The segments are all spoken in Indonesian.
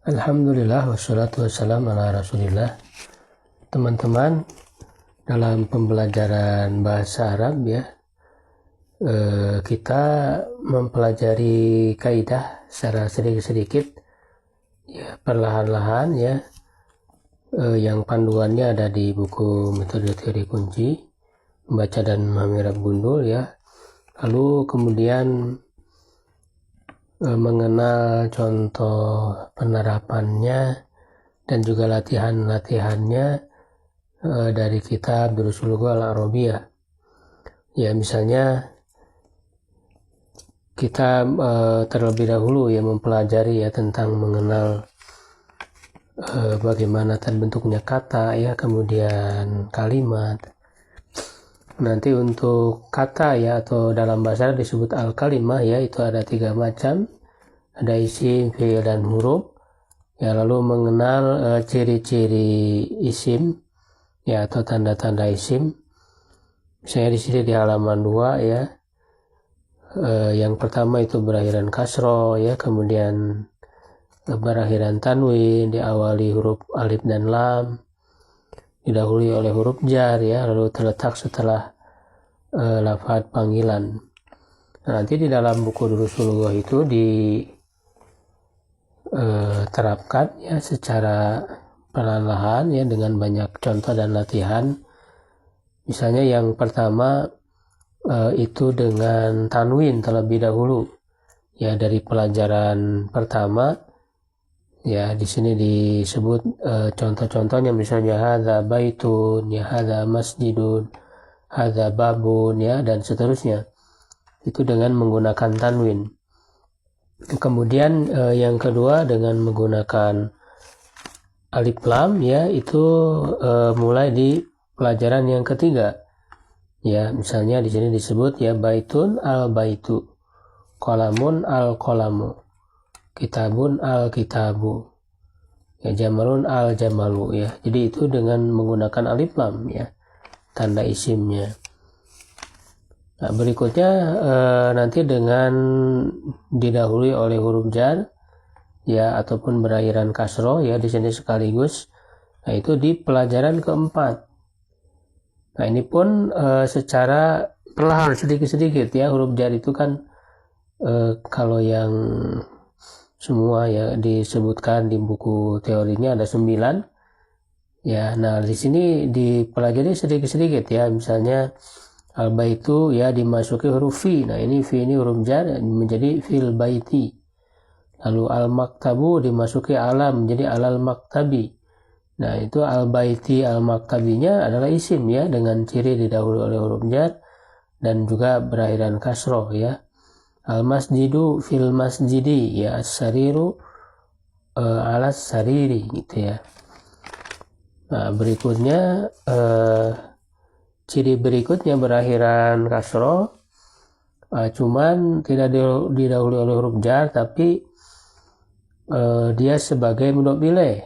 Alhamdulillah wassalatu wassalamu ala rasulillah. Teman-teman, dalam pembelajaran bahasa Arab ya, kita mempelajari kaidah secara sedikit-sedikit ya, perlahan-lahan ya. Yang panduannya ada di buku metode teori kunci membaca dan memahami Arab gundul ya. Lalu kemudian mengenal contoh penerapannya dan juga latihan-latihannya dari kitab Durusul Lughah Al-Arabiyah. Ya, misalnya kita terlebih dahulu ya mempelajari ya tentang mengenal bagaimana terbentuknya kata ya, kemudian kalimat. Nanti untuk kata ya, atau dalam bahasa Arab disebut al-kalimah ya, itu ada 3 macam. Ada isim, fi'il, dan huruf. Ya, lalu mengenal ciri-ciri isim ya, atau tanda-tanda isim. Misalnya di sini di halaman 2 ya. Yang pertama itu berakhiran kasroh ya, kemudian berakhiran tanwin, diawali huruf alif dan lam, didahului oleh huruf jar ya, lalu terletak setelah lafaz panggilan. Nah, nanti di dalam buku Durusul Lughah itu diterapkan ya secara perlahan-lahan ya, dengan banyak contoh dan latihan. Misalnya yang pertama itu dengan tanwin terlebih dahulu ya, dari pelajaran pertama. Ya, di sini disebut contoh-contohnya, misalnya hadza baitun, ya hadza masjidun, hadza babun ya, dan seterusnya. Itu dengan menggunakan tanwin. Kemudian yang kedua dengan menggunakan alif lam ya, itu mulai di pelajaran yang ketiga. Ya, misalnya di sini disebut ya baitun al baitu, qalamun al qalamu, kitabun al-kitabu ya, jamalun al-jamalu ya. Jadi itu dengan menggunakan alif lam ya, tanda isimnya. Nah, berikutnya nanti dengan didahului oleh huruf jar ya, ataupun berakhiran kasroh ya, di sini sekaligus. Nah, itu di pelajaran keempat. Nah, ini pun secara perlahan sedikit-sedikit ya. Huruf jar itu kan kalau yang semua ya disebutkan di buku teorinya ada 9 ya. Nah, di sini dipelajari sedikit-sedikit ya. Misalnya al-baitu ya dimasuki huruf fi. Nah, ini fi ini huruf jar menjadi fil baiti. Lalu al-maktabu dimasuki alam menjadi alal maktabi. Nah, itu al-baiti al-maktabinya adalah isim ya, dengan ciri didahului oleh huruf jar dan juga berakhiran kasroh ya. Al-masjidu fil masjidi ya, as-sariru alas sariri gitu ya. Nah, berikutnya ciri berikutnya berakhiran kasroh, cuman tidak didahului oleh huruf jar, tapi dia sebagai mudhof ilaih.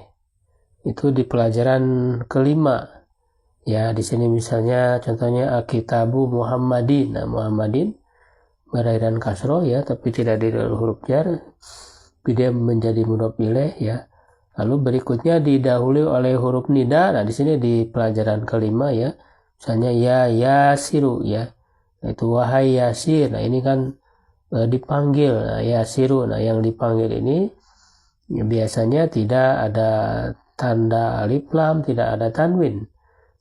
Itu di pelajaran kelima ya. Di sini misalnya contohnya kitabu Muhammadin. Nah, Muhammadin berakhiran kasroh ya, tapi tidak didahului huruf jar, dia menjadi mudhof ilaih ya. Lalu berikutnya didahului oleh huruf nida. Nah, di sini di pelajaran kelima ya, misalnya ya yasiru ya, itu wahai yasir. Nah, ini kan dipanggil. Nah, yasiru. Nah, yang dipanggil ini ya, biasanya tidak ada tanda alif lam, tidak ada tanwin,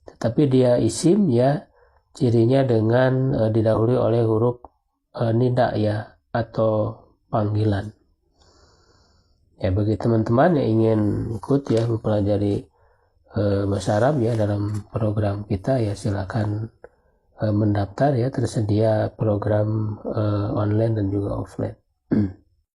tetapi dia isim ya, cirinya dengan didahului oleh huruf nida ya, atau panggilan. Ya, bagi teman-teman yang ingin ikut ya mempelajari bahasa Arab ya dalam program kita ya, silakan mendaftar ya. Tersedia program online dan juga offline.